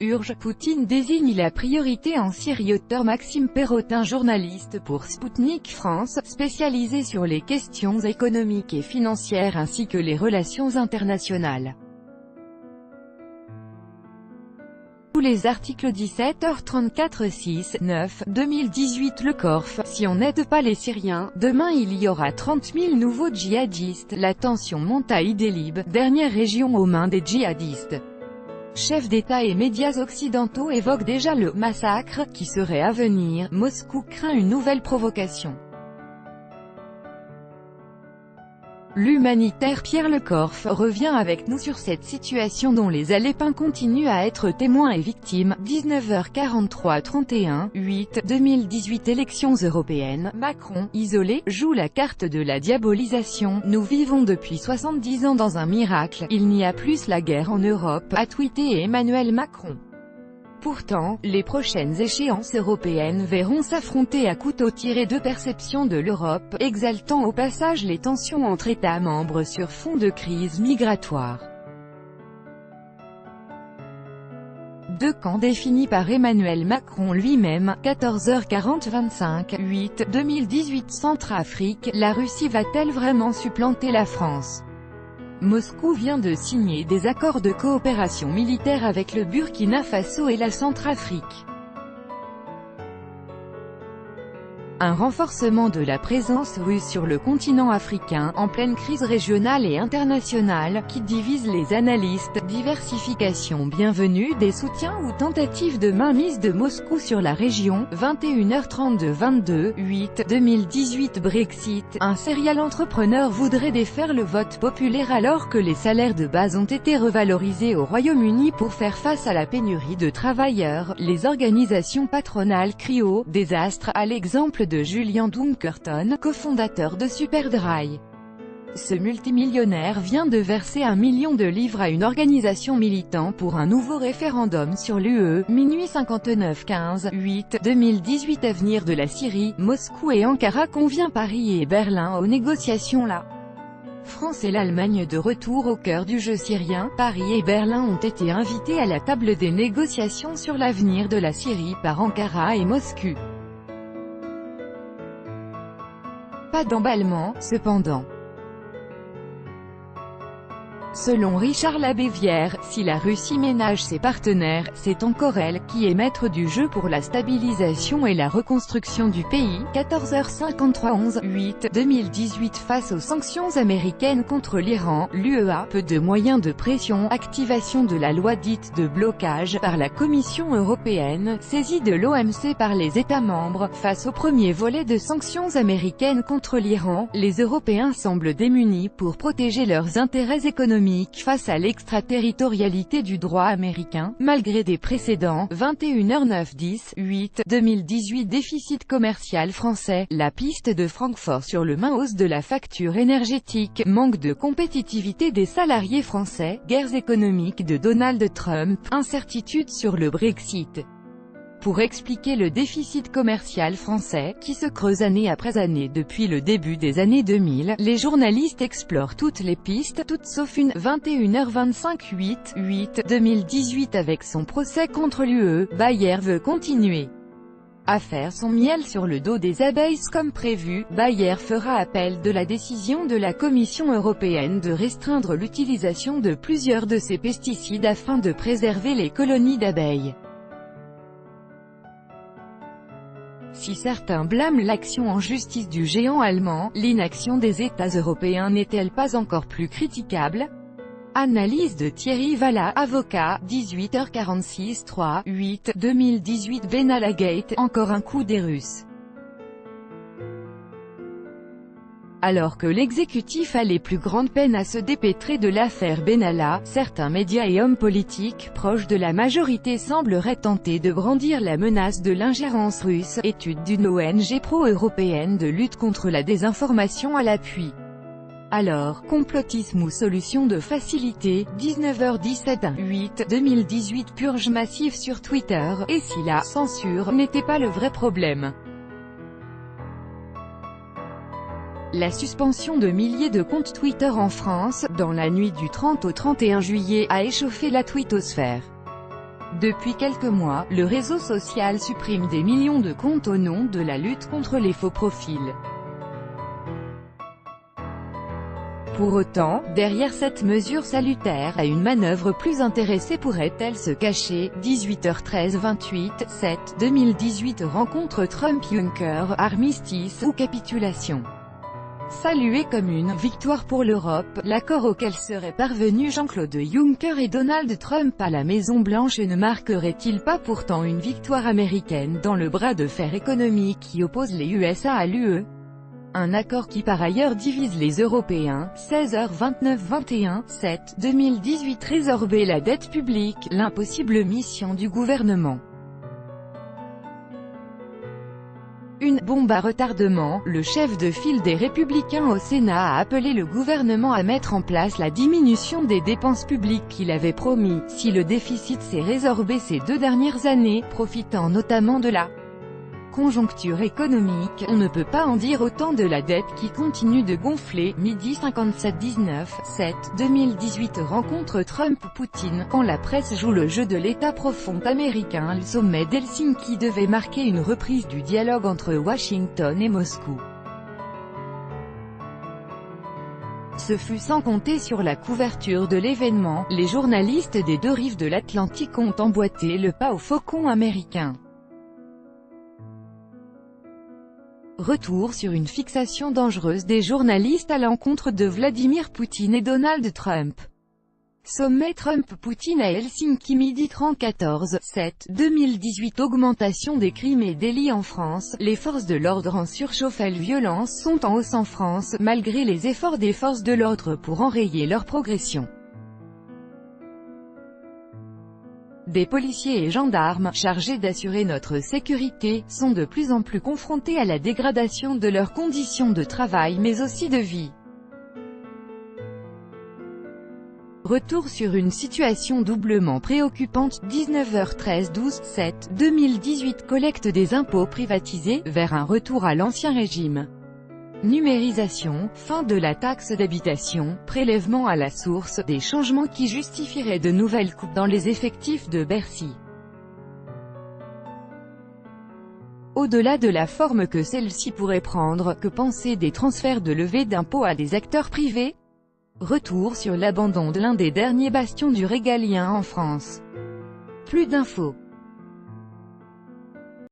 Urge, Poutine désigne la priorité en Syrie. Auteur Maxime Perrotin, journaliste pour Sputnik France, spécialisé sur les questions économiques et financières ainsi que les relations internationales. Tous les articles 17h34 6-9, 2018. Le Corf, si on n'aide pas les Syriens, demain il y aura 30 000 nouveaux djihadistes. La tension monte à Idlib, dernière région aux mains des djihadistes. Chefs d'État et médias occidentaux évoquent déjà le « massacre » qui serait à venir. Moscou craint une nouvelle provocation. L'humanitaire Pierre Le Corf revient avec nous sur cette situation dont les Alépins continuent à être témoins et victimes. 19h43 31 8 2018. Élections européennes. Macron, isolé, joue la carte de la diabolisation. Nous vivons depuis 70 ans dans un miracle, il n'y a plus la guerre en Europe, a tweeté Emmanuel Macron. Pourtant, les prochaines échéances européennes verront s'affronter à couteau tiré deux perceptions de l'Europe, exaltant au passage les tensions entre États membres sur fond de crise migratoire. Deux camps définis par Emmanuel Macron lui-même. 14h40 25 8 2018. Centrafrique, la Russie va-t-elle vraiment supplanter la France ? Moscou vient de signer des accords de coopération militaire avec le Burkina Faso et la Centrafrique. Un renforcement de la présence russe sur le continent africain, en pleine crise régionale et internationale, qui divise les analystes. Diversification bienvenue des soutiens ou tentatives de mainmise de Moscou sur la région. 21h32 22 8 2018. Brexit, un serial entrepreneur voudrait défaire le vote populaire alors que les salaires de base ont été revalorisés au Royaume-Uni pour faire face à la pénurie de travailleurs. Les organisations patronales crient au désastre, à l'exemple de Julian Dunkerton, cofondateur de Superdry. Ce multimillionnaire vient de verser 1 million de livres à une organisation militant pour un nouveau référendum sur l'UE. Minuit 59 15 8 2018. Avenir de la Syrie, Moscou et Ankara convient Paris et Berlin aux négociations. La France et l'Allemagne de retour au cœur du jeu syrien. Paris et Berlin ont été invités à la table des négociations sur l'avenir de la Syrie par Ankara et Moscou. Pas d'emballement, cependant. Selon Richard Labévière, si la Russie ménage ses partenaires, c'est encore elle qui est maître du jeu pour la stabilisation et la reconstruction du pays. 14h53 11 8 2018. Face aux sanctions américaines contre l'Iran, l'UE a peu de moyens de pression. Activation de la loi dite de blocage par la Commission européenne, saisie de l'OMC par les États membres. Face au premier volet de sanctions américaines contre l'Iran, les Européens semblent démunis pour protéger leurs intérêts économiques face à l'extraterritorialité du droit américain, malgré des précédents. 21h09 10 8 2018. Déficit commercial français, la piste de Francfort sur le main. Hausse de la facture énergétique, manque de compétitivité des salariés français, guerres économiques de Donald Trump, incertitude sur le Brexit. Pour expliquer le déficit commercial français, qui se creuse année après année depuis le début des années 2000, les journalistes explorent toutes les pistes, toutes sauf une. 21h25 8 8 2018. Avec son procès contre l'UE, Bayer veut continuer à faire son miel sur le dos des abeilles comme prévu. Bayer fera appel de la décision de la Commission européenne de restreindre l'utilisation de plusieurs de ces pesticides afin de préserver les colonies d'abeilles. Si certains blâment l'action en justice du géant allemand, l'inaction des États européens n'est-elle pas encore plus critiquable? Analyse de Thierry Vallat, avocat. 18h46 3 8 2018. Benalla Gate, encore un coup des Russes. Alors que l'exécutif a les plus grandes peines à se dépêtrer de l'affaire Benalla, certains médias et hommes politiques proches de la majorité sembleraient tenter de brandir la menace de l'ingérence russe. Étude d'une ONG pro-européenne de lutte contre la désinformation à l'appui. Alors, complotisme ou solution de facilité? 19h17 8 2018. Purge massive sur Twitter, et si la censure n'était pas le vrai problème? La suspension de milliers de comptes Twitter en France, dans la nuit du 30 au 31 juillet, a échauffé la twittosphère. Depuis quelques mois, le réseau social supprime des millions de comptes au nom de la lutte contre les faux profils. Pour autant, derrière cette mesure salutaire, à une manœuvre plus intéressée pourrait-elle se cacher? 18h13 28/7 2018 Rencontre Trump-Juncker, armistice ou capitulation? Salué comme une « victoire pour l'Europe », l'accord auquel seraient parvenus Jean-Claude Juncker et Donald Trump à la Maison-Blanche ne marquerait-il pas pourtant une victoire américaine dans le bras de fer économique qui oppose les USA à l'UE? Un accord qui par ailleurs divise les Européens. 16h29 21/7 2018 Résorber la dette publique, l'impossible mission du gouvernement. Une bombe à retardement, le chef de file des Républicains au Sénat a appelé le gouvernement à mettre en place la diminution des dépenses publiques qu'il avait promis, si le déficit s'est résorbé ces 2 dernières années, profitant notamment de la conjoncture économique. On ne peut pas en dire autant de la dette qui continue de gonfler. Midi 57 19/7 2018 Rencontre Trump-Poutine. Quand la presse joue le jeu de l'État profond américain, le sommet d'Helsinki devait marquer une reprise du dialogue entre Washington et Moscou. Ce fut sans compter sur la couverture de l'événement. Les journalistes des 2 rives de l'Atlantique ont emboîté le pas au faucon américain. Retour sur une fixation dangereuse des journalistes à l'encontre de Vladimir Poutine et Donald Trump. Sommet Trump-Poutine à Helsinki midi 34/7 2018 Augmentation des crimes et délits en France. Les forces de l'ordre en surchauffe et violences sont en hausse en France, malgré les efforts des forces de l'ordre pour enrayer leur progression. Des policiers et gendarmes, chargés d'assurer notre sécurité, sont de plus en plus confrontés à la dégradation de leurs conditions de travail mais aussi de vie. Retour sur une situation doublement préoccupante. 19h13 12/7 2018 Collecte des impôts privatisés, vers un retour à l'ancien régime. Numérisation, fin de la taxe d'habitation, prélèvement à la source, des changements qui justifieraient de nouvelles coupes dans les effectifs de Bercy. Au-delà de la forme que celle-ci pourrait prendre, que penser des transferts de levée d'impôts à des acteurs privés? Retour sur l'abandon de l'un des derniers bastions du régalien en France. Plus d'infos.